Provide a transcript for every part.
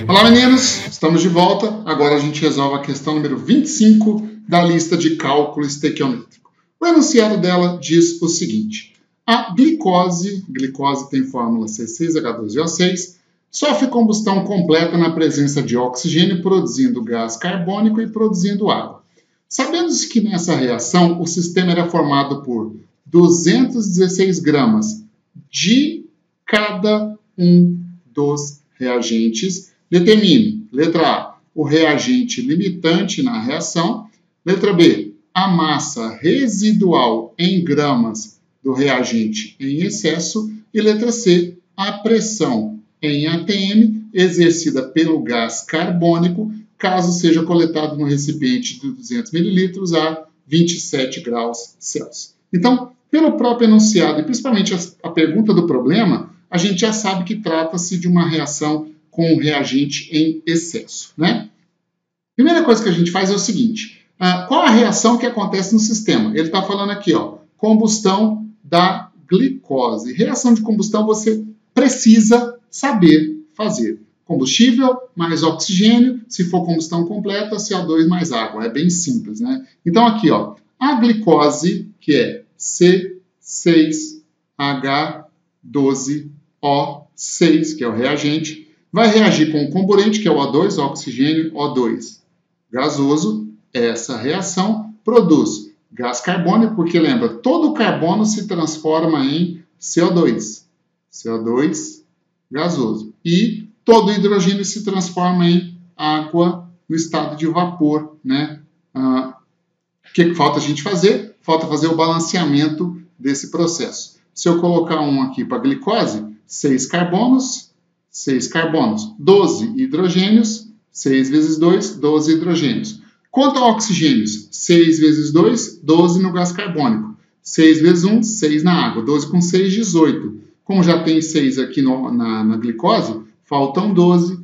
Olá meninos, estamos de volta. Agora a gente resolve a questão número 25 da lista de cálculo estequiométrico. O enunciado dela diz o seguinte: a glicose tem fórmula C6H12O6, sofre combustão completa na presença de oxigênio, produzindo gás carbônico e produzindo água. Sabendo-se que nessa reação o sistema era formado por 216 gramas de cada um dos reagentes, determine, letra A, o reagente limitante na reação, letra B, a massa residual em gramas do reagente em excesso e letra C, a pressão em atm exercida pelo gás carbônico, caso seja coletado no recipiente de 200 ml a 27 graus Celsius. Então, pelo próprio enunciado e principalmente a pergunta do problema, a gente já sabe que trata-se de uma reação com reagente em excesso, né? Primeira coisa que a gente faz é o seguinte: qual a reação que acontece no sistema? Ele está falando aqui, ó, combustão da glicose. Reação de combustão você precisa saber fazer. Combustível mais oxigênio, se for combustão completa, CO2 mais água. É bem simples, né? Então aqui, ó, a glicose, que é C6H12O6, que é o reagente, vai reagir com o comburente, que é o O2, oxigênio, O2 gasoso. Essa reação produz gás carbônico, porque lembra, todo carbono se transforma em CO2, CO2 gasoso. E todo hidrogênio se transforma em água no estado de vapor, né? O que falta a gente fazer? Falta fazer o balanceamento desse processo. Se eu colocar um aqui para a glicose, 6 carbonos, 12 hidrogênios, 6 vezes 2, 12 hidrogênios. Quanto a oxigênios? 6 vezes 2, 12 no gás carbônico. 6 vezes 1, 6 na água. 12 com 6, 18. Como já tem 6 aqui na glicose, faltam 12,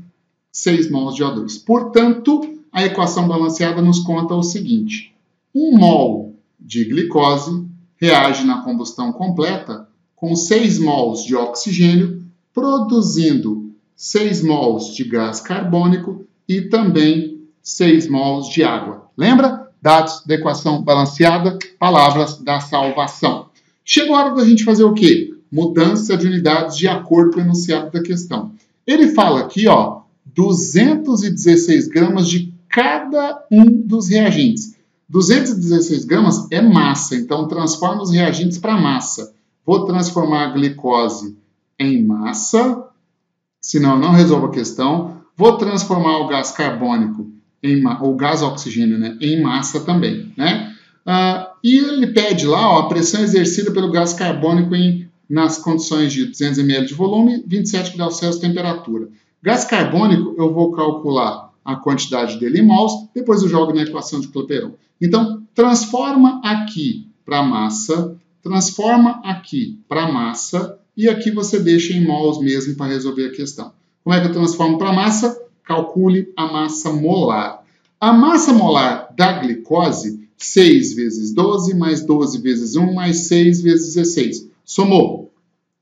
6 mols de O2. Portanto, a equação balanceada nos conta o seguinte: 1 mol de glicose reage na combustão completa com 6 mols de oxigênio, produzindo 6 mols de gás carbônico e também 6 mols de água. Lembra? Dados da equação balanceada, palavras da salvação. Chegou a hora da gente fazer o quê? Mudança de unidades de acordo com o enunciado da questão. Ele fala aqui, ó, 216 gramas de cada um dos reagentes. 216 gramas é massa, então transforma os reagentes para massa. Vou transformar a glicose em massa, senão eu não resolvo a questão. Vou transformar o gás carbônico, ou gás oxigênio, né, em massa também, né? E ele pede lá, ó, a pressão exercida pelo gás carbônico nas condições de 200 ml de volume, 27 graus Celsius temperatura. Gás carbônico, eu vou calcular a quantidade dele em mols, depois eu jogo na equação de Clapeyron. Então, transforma aqui para massa, transforma aqui para massa, e aqui você deixa em mols mesmo para resolver a questão. Como é que eu transformo para massa? Calcule a massa molar. A massa molar da glicose, 6 vezes 12, mais 12 vezes 1, mais 6 vezes 16. Somou.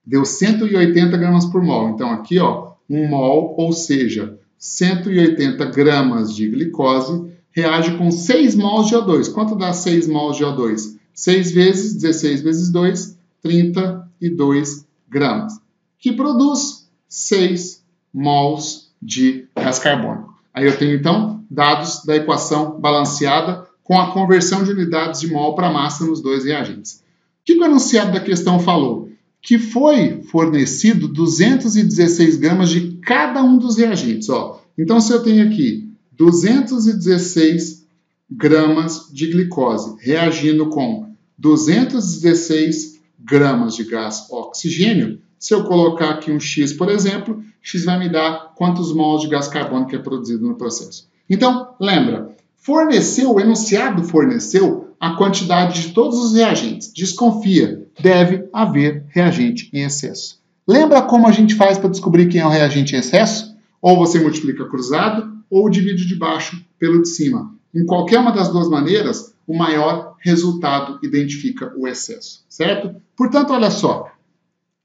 Deu 180 gramas por mol. Então, aqui, ó, 1 mol, ou seja, 180 gramas de glicose, reage com 6 mols de O2. Quanto dá 6 mols de O2? 6 vezes 16 vezes 2, 32 gramas. Que produz 6 mols de gás carbônico. Aí eu tenho, então, dados da equação balanceada com a conversão de unidades de mol para massa nos dois reagentes. O que o enunciado da questão falou? Que foi fornecido 216 gramas de cada um dos reagentes. Ó. Então, se eu tenho aqui 216 gramas de glicose reagindo com 216 gramas de gás oxigênio, se eu colocar aqui um X, por exemplo, X vai me dar quantos mols de gás carbônico é produzido no processo. Então, lembra, o enunciado forneceu a quantidade de todos os reagentes. Desconfia, deve haver reagente em excesso. Lembra como a gente faz para descobrir quem é o reagente em excesso? Ou você multiplica cruzado, ou divide de baixo pelo de cima. Em qualquer uma das duas maneiras, o maior resultado identifica o excesso, certo? Portanto, olha só,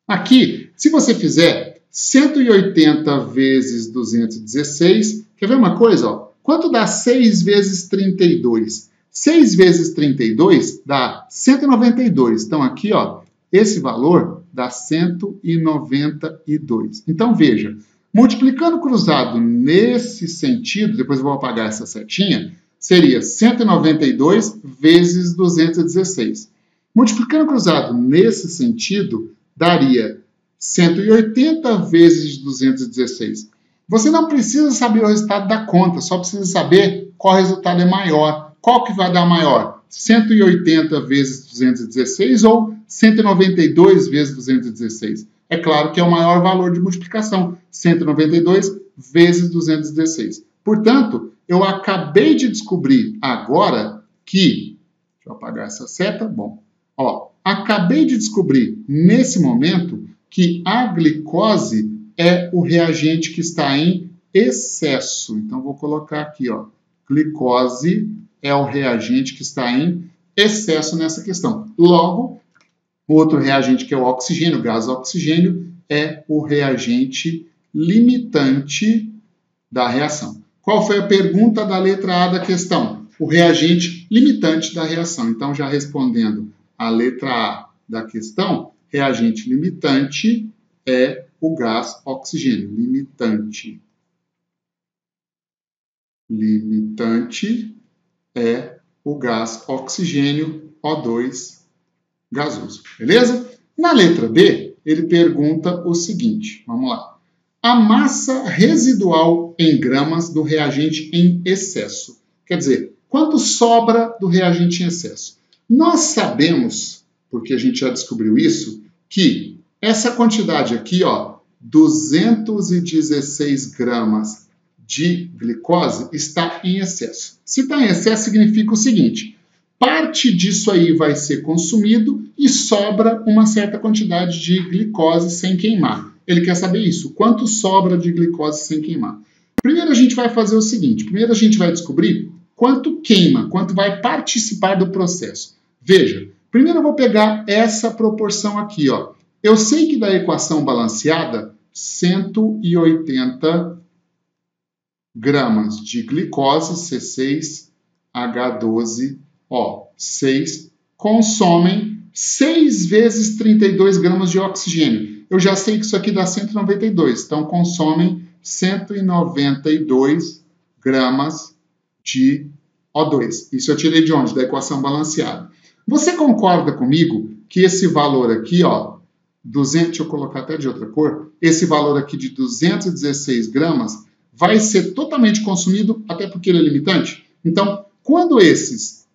aqui, se você fizer 180 vezes 216, quer ver uma coisa? Ó? Quanto dá 6 vezes 32? 6 vezes 32 dá 192. Então, aqui, ó, esse valor dá 192. Então, veja, multiplicando cruzado nesse sentido, depois eu vou apagar essa setinha, seria 192 vezes 216. Multiplicando cruzado nesse sentido, daria 180 vezes 216. Você não precisa saber o resultado da conta, só precisa saber qual resultado é maior. Qual que vai dar maior? 180 vezes 216 ou 192 vezes 216? É claro que é o maior valor de multiplicação, 192 vezes 216. Portanto, eu acabei de descobrir agora que... Deixa eu apagar essa seta. Bom, ó, acabei de descobrir nesse momento que a glicose é o reagente que está em excesso. Então, vou colocar aqui, ó, glicose é o reagente que está em excesso nessa questão. Logo, o outro reagente, que é o oxigênio, o gás oxigênio, é o reagente limitante da reação. Qual foi a pergunta da letra A da questão? O reagente limitante da reação. Então, já respondendo a letra A da questão, reagente limitante é o gás oxigênio. Limitante. Limitante é o gás oxigênio, O2 gasoso. Beleza? Na letra B, ele pergunta o seguinte. Vamos lá. A massa residual em gramas do reagente em excesso. Quer dizer, quanto sobra do reagente em excesso? Nós sabemos, porque a gente já descobriu isso, que essa quantidade aqui, ó, 216 gramas de glicose está em excesso. Se está em excesso, significa o seguinte: parte disso aí vai ser consumido e sobra uma certa quantidade de glicose sem queimar. Ele quer saber isso, quanto sobra de glicose sem queimar. Primeiro a gente vai fazer o seguinte, primeiro a gente vai descobrir quanto queima, quanto vai participar do processo. Veja, primeiro eu vou pegar essa proporção aqui, ó. Eu sei que da equação balanceada, 180 gramas de glicose, C6H12O6, consomem 6 vezes 32 gramas de oxigênio. Eu já sei que isso aqui dá 192, então consomem 192 gramas de O2. Isso eu tirei de onde? Da equação balanceada. Você concorda comigo que esse valor aqui, ó, 200, deixa eu colocar até de outra cor, esse valor aqui de 216 gramas vai ser totalmente consumido, até porque ele é limitante? Então, quando esses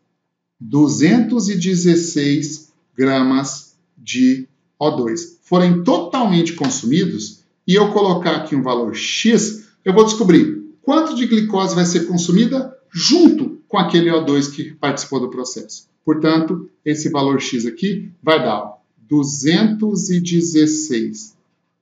216 gramas de O2 forem totalmente consumidos, e eu colocar aqui um valor X, eu vou descobrir quanto de glicose vai ser consumida junto com aquele O2 que participou do processo. Portanto, esse valor X aqui vai dar 216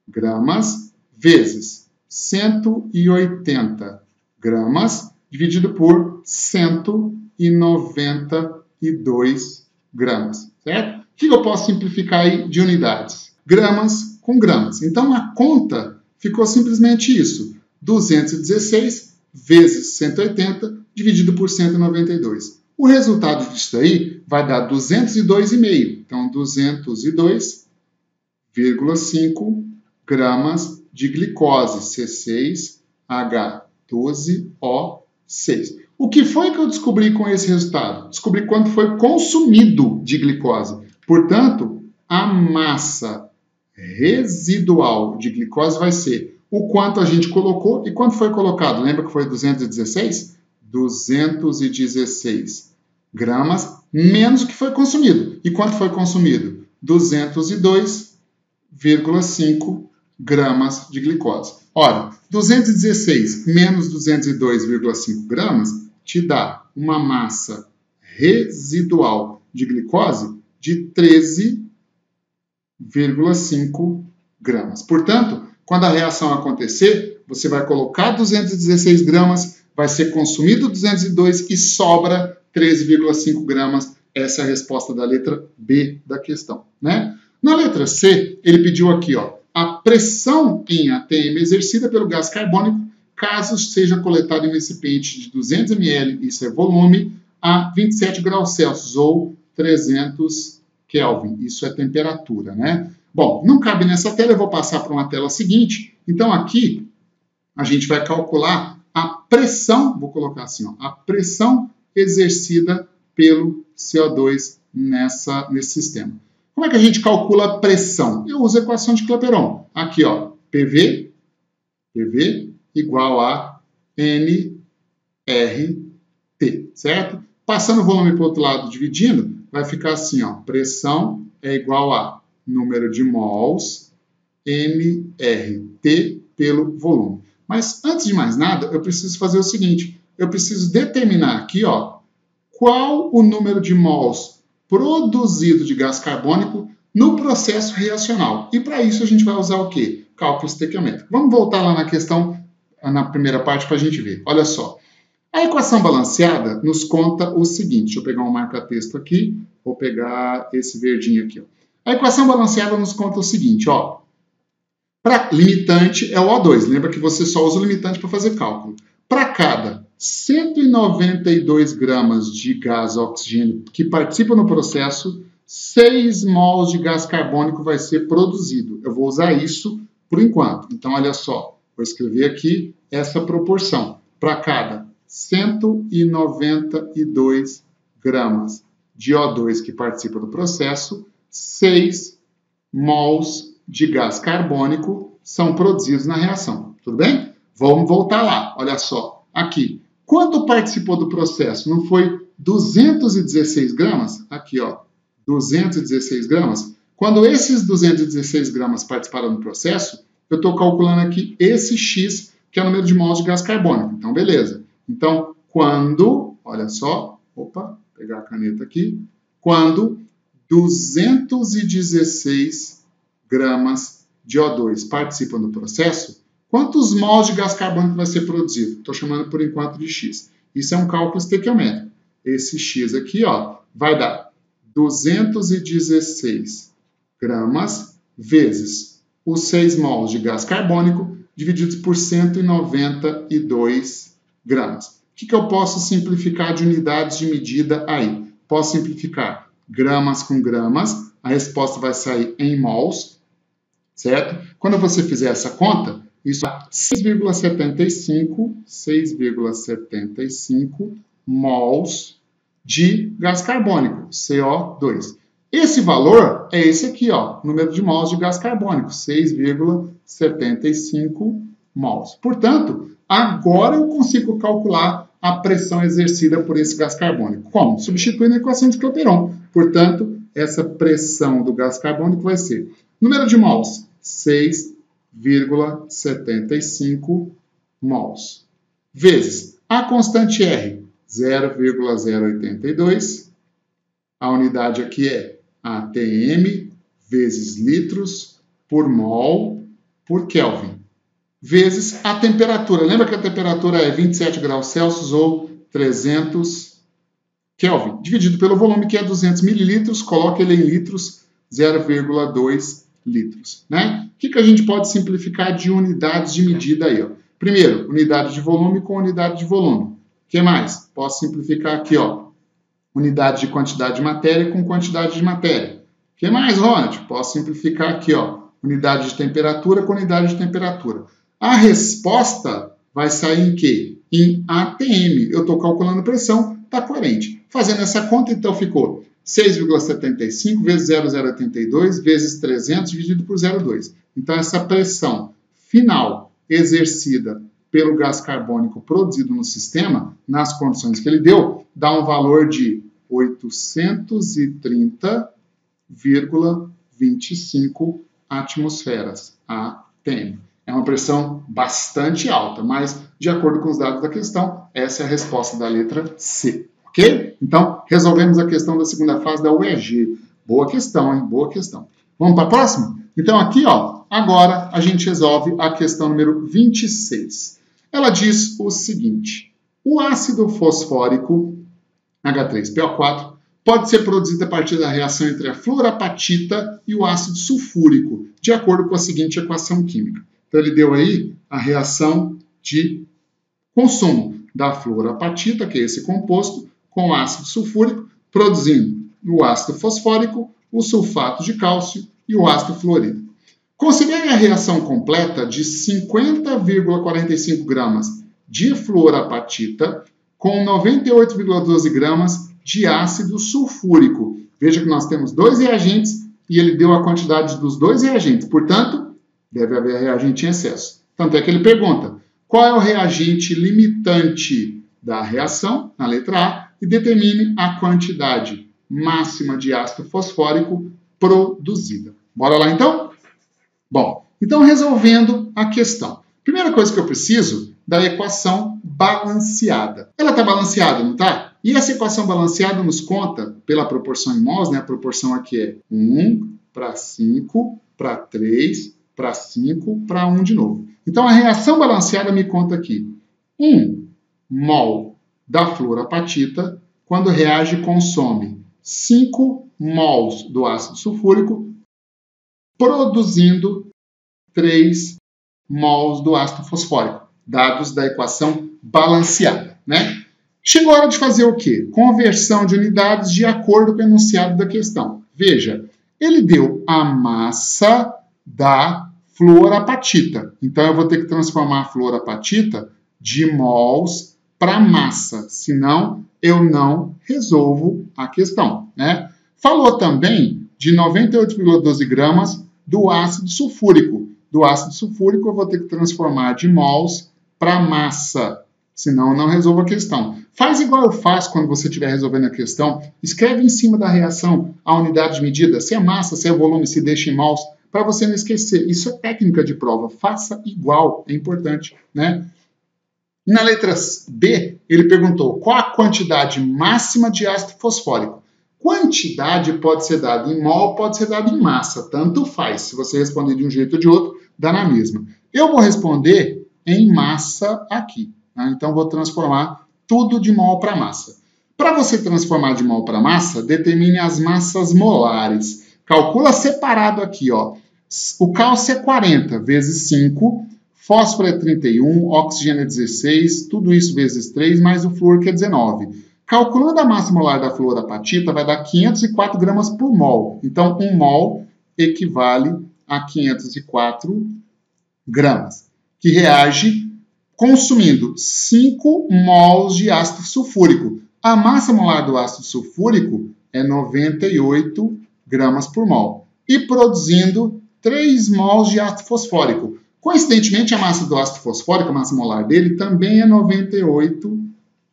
gramas vezes 180 gramas dividido por 192 gramas, certo? O que eu posso simplificar aí de unidades? Gramas com gramas. Então, a conta ficou simplesmente isso. 216 vezes 180 dividido por 192. O resultado disso daí vai dar 202,5. Então, 202,5 gramas de glicose, C6H12O6. O que foi que eu descobri com esse resultado? Descobri quanto foi consumido de glicose. Portanto, a massa residual de glicose vai ser o quanto a gente colocou e quanto foi colocado. Lembra que foi 216? 216 gramas menos o que foi consumido. E quanto foi consumido? 202,5 gramas de glicose. Ora, 216 menos 202,5 gramas te dá uma massa residual de glicose de 13,5 gramas. Portanto, quando a reação acontecer, você vai colocar 216 gramas, vai ser consumido 202 e sobra 13,5 gramas. Essa é a resposta da letra B da questão, né? Na letra C, ele pediu aqui, ó, a pressão em ATM exercida pelo gás carbônico, caso seja coletado em um recipiente de 200 ml, isso é volume, a 27 graus Celsius ou 300 Kelvin. Isso é temperatura, né? Bom, não cabe nessa tela, eu vou passar para uma tela seguinte. Então, aqui, a gente vai calcular a pressão, vou colocar assim, ó, a pressão exercida pelo CO2 nesse sistema. Como é que a gente calcula a pressão? Eu uso a equação de Clapeyron. Aqui, ó, PV igual a NRT, certo? Passando o volume para o outro lado, dividindo, vai ficar assim, ó, pressão é igual a número de mols MRT pelo volume. Mas, antes de mais nada, eu preciso fazer o seguinte, eu preciso determinar aqui, ó, qual o número de mols produzido de gás carbônico no processo reacional. E para isso a gente vai usar o quê? Cálculo estequiométrico. Vamos voltar lá na questão, na primeira parte, para a gente ver. Olha só. A equação balanceada nos conta o seguinte. Deixa eu pegar um marca-texto aqui. Vou pegar esse verdinho aqui. Ó. A equação balanceada nos conta o seguinte. Ó. Para limitante é o O2. Lembra que você só usa o limitante para fazer cálculo. Para cada 192 gramas de gás oxigênio que participa no processo, 6 mols de gás carbônico vai ser produzido. Eu vou usar isso por enquanto. Então, olha só, vou escrever aqui essa proporção. Para cada 192 gramas de O2 que participa do processo, 6 mols de gás carbônico são produzidos na reação. Tudo bem? Vamos voltar lá. Olha só, aqui. Quanto participou do processo? Não foi 216 gramas? Aqui, ó, 216 gramas. Quando esses 216 gramas participaram do processo, eu estou calculando aqui esse X, que é o número de mols de gás carbônico. Então, beleza. Então, quando, olha só, opa, pegar a caneta aqui, quando 216 gramas de O2 participam do processo, quantos mols de gás carbônico vai ser produzido? Estou chamando por enquanto de X. Isso é um cálculo estequiométrico. Esse X aqui, ó, vai dar 216 gramas vezes os 6 mols de gás carbônico divididos por 192 gramas. O que eu posso simplificar de unidades de medida aí? Posso simplificar gramas com gramas, a resposta vai sair em mols, certo? Quando você fizer essa conta, isso é 6,75 mols de gás carbônico, CO2. Esse valor é esse aqui, ó, número de mols de gás carbônico, 6,75 mols. Portanto, agora eu consigo calcular a pressão exercida por esse gás carbônico. Como? Substituindo a equação de Clapeyron. Portanto, essa pressão do gás carbônico vai ser número de mols, 6,75 mols, vezes a constante R, 0,082, a unidade aqui é ATM, vezes litros por mol por Kelvin, vezes a temperatura. Lembra que a temperatura é 27 graus Celsius ou 300 Kelvin, dividido pelo volume, que é 200 mililitros, coloca ele em litros, 0,2 litros. Né? O que a gente pode simplificar de unidades de medida aí? Ó? Primeiro, unidade de volume com unidade de volume. O que mais? Posso simplificar aqui, ó, unidade de quantidade de matéria com quantidade de matéria. O que mais, Ronald? Posso simplificar aqui, ó, unidade de temperatura com unidade de temperatura. A resposta vai sair em quê? Em ATM. Eu estou calculando pressão, está coerente. Fazendo essa conta, então, ficou 6,75 vezes 0,082 vezes 300 dividido por 0,2. Então, essa pressão final exercida pelo gás carbônico produzido no sistema, nas condições que ele deu, dá um valor de 830,25 atmosferas, ATM. É uma pressão bastante alta, mas, de acordo com os dados da questão, essa é a resposta da letra C. Ok? Então, resolvemos a questão da segunda fase da UEG. Boa questão, hein? Boa questão. Vamos para a próxima? Então, aqui, ó, agora a gente resolve a questão número 26. Ela diz o seguinte: o ácido fosfórico H3PO4, pode ser produzida a partir da reação entre a fluorapatita e o ácido sulfúrico, de acordo com a seguinte equação química. Então, ele deu aí a reação de consumo da fluorapatita, que é esse composto, com ácido sulfúrico, produzindo o ácido fosfórico, o sulfato de cálcio e o ácido fluorídrico. Considere a reação completa de 50,45 gramas de fluorapatita com 98,12 gramas de ácido sulfúrico. Veja que nós temos dois reagentes e ele deu a quantidade dos dois reagentes. Portanto, deve haver reagente em excesso. Tanto é que ele pergunta qual é o reagente limitante da reação, na letra A, e determine a quantidade máxima de ácido fosfórico produzida. Bora lá então? Bom, então resolvendo a questão. Primeira coisa que eu preciso da equação balanceada. Ela está balanceada, não está? E essa equação balanceada nos conta pela proporção em mols, né? A proporção aqui é 1 para 5, para 3, para 5, para 1 de novo. Então a reação balanceada me conta aqui 1 mol da fluorapatita, quando reage, consome 5 mols do ácido sulfúrico, produzindo 3 mols do ácido fosfórico, dados da equação balanceada, né? Chegou a hora de fazer o quê? Conversão de unidades de acordo com o enunciado da questão. Veja, ele deu a massa da fluorapatita. Então, eu vou ter que transformar a fluorapatita de mols para massa, senão eu não resolvo a questão, né? Falou também de 98,12 gramas do ácido sulfúrico. Do ácido sulfúrico eu vou ter que transformar de mols para massa, senão eu não resolvo a questão. Faz igual eu faço quando você estiver resolvendo a questão, escreve em cima da reação a unidade de medida, se é massa, se é volume, se deixa em mols, para você não esquecer. Isso é técnica de prova, faça igual, é importante, né? Na letra B, ele perguntou qual a quantidade máxima de ácido fosfórico. Quantidade pode ser dada em mol, pode ser dada em massa, tanto faz. Se você responder de um jeito ou de outro, dá na mesma. Eu vou responder em massa aqui, né? Então, vou transformar tudo de mol para massa. Para você transformar de mol para massa, determine as massas molares. Calcula separado aqui, ó. O cálcio é 40 vezes 5, fósforo é 31, oxigênio é 16, tudo isso vezes 3, mais o flúor que é 19. Calculando a massa molar da fluorapatita, vai dar 504 gramas por mol. Então, 1 mol equivale a 504 gramas, que reage consumindo 5 mols de ácido sulfúrico. A massa molar do ácido sulfúrico é 98 gramas por mol. E produzindo 3 mols de ácido fosfórico. Coincidentemente, a massa do ácido fosfórico, a massa molar dele, também é 98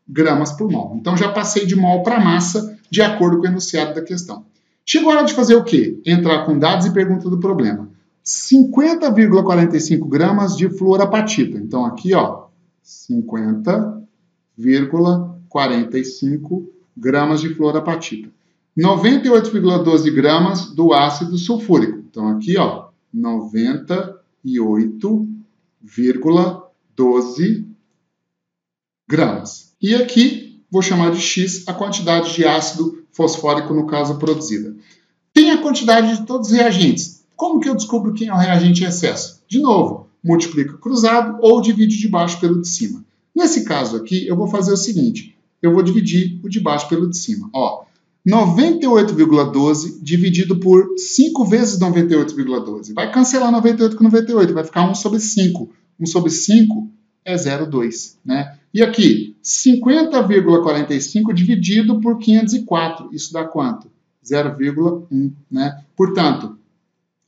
gramas por mol. Então, já passei de mol para massa, de acordo com o enunciado da questão. Chegou a hora de fazer o quê? Entrar com dados e pergunta do problema. 50,45 gramas de fluorapatita. Então, aqui, ó, 50,45 gramas de fluorapatita. 98,12 gramas do ácido sulfúrico. Então, aqui, ó, 98,12 gramas. E aqui, vou chamar de X a quantidade de ácido fosfórico, no caso, produzida. Tem a quantidade de todos os reagentes. Como que eu descubro quem é o reagente em excesso? De novo, multiplica cruzado ou divide de baixo pelo de cima. Nesse caso aqui, eu vou fazer o seguinte. Eu vou dividir o de baixo pelo de cima. Ó, 98,12 dividido por 5 vezes 98,12. Vai cancelar 98 com 98, vai ficar 1 sobre 5. 1 sobre 5 é 0,2, né? E aqui, 50,45 dividido por 504. Isso dá quanto? 0,1, né? Portanto,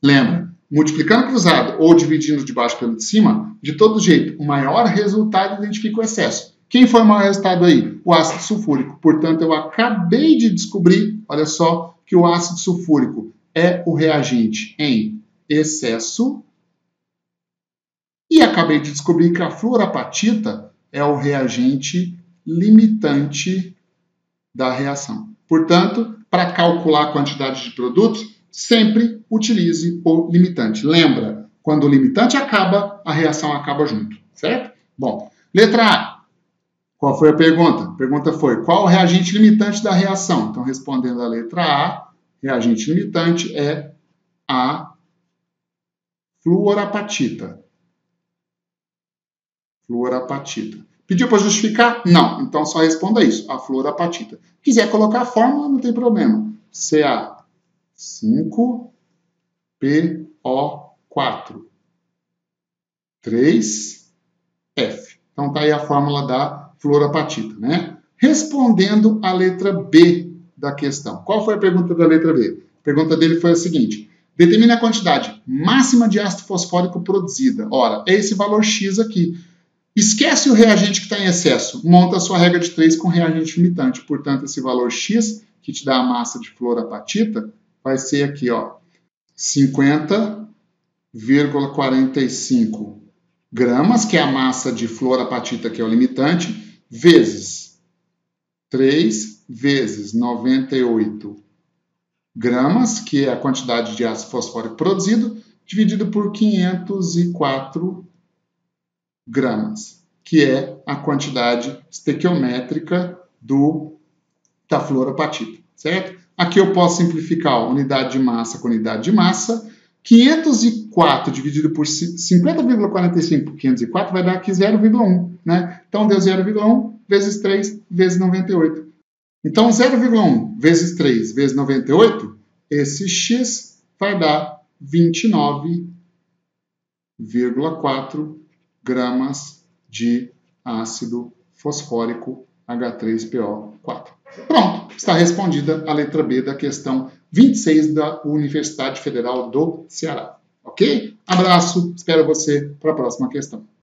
lembra, multiplicando cruzado ou dividindo de baixo pelo de cima, de todo jeito, o maior resultado identifica o excesso. Quem foi o maior resultado aí? O ácido sulfúrico. Portanto, eu acabei de descobrir, olha só, que o ácido sulfúrico é o reagente em excesso. E acabei de descobrir que a fluorapatita é o reagente limitante da reação. Portanto, para calcular a quantidade de produtos, sempre utilize o limitante. Lembra, quando o limitante acaba, a reação acaba junto, certo? Bom, letra A. Qual foi a pergunta? A pergunta foi, qual o reagente limitante da reação? Então, respondendo a letra A, reagente limitante é a fluorapatita. Fluorapatita. Pediu para justificar? Não. Então, só responda isso, a fluorapatita. Quiser colocar a fórmula, não tem problema. Ca5PO4. 3F. Então, tá aí a fórmula da fluorapatita, né? Respondendo a letra B da questão. Qual foi a pergunta da letra B? A pergunta dele foi a seguinte. Determine a quantidade máxima de ácido fosfórico produzida. Ora, é esse valor X aqui. Esquece o reagente que está em excesso. Monta a sua regra de 3 com reagente limitante. Portanto, esse valor X, que te dá a massa de fluorapatita, vai ser aqui, ó, 50,45 gramas, que é a massa de fluorapatita, que é o limitante, vezes 3 vezes 98 gramas, que é a quantidade de ácido fosfórico produzido, dividido por 504 gramas, que é a quantidade estequiométrica da fluorapatita, certo? Aqui eu posso simplificar unidade de massa com unidade de massa. 504 dividido por 50,45 por 504 vai dar aqui 0,1, né? Então, deu 0,1 vezes 3 vezes 98. Então, 0,1 vezes 3 vezes 98, esse X vai dar 29,4 gramas de ácido fosfórico H3PO4. Pronto, está respondida a letra B da questão 26 da Universidade Federal do Ceará. Ok? Abraço, espero você para a próxima questão.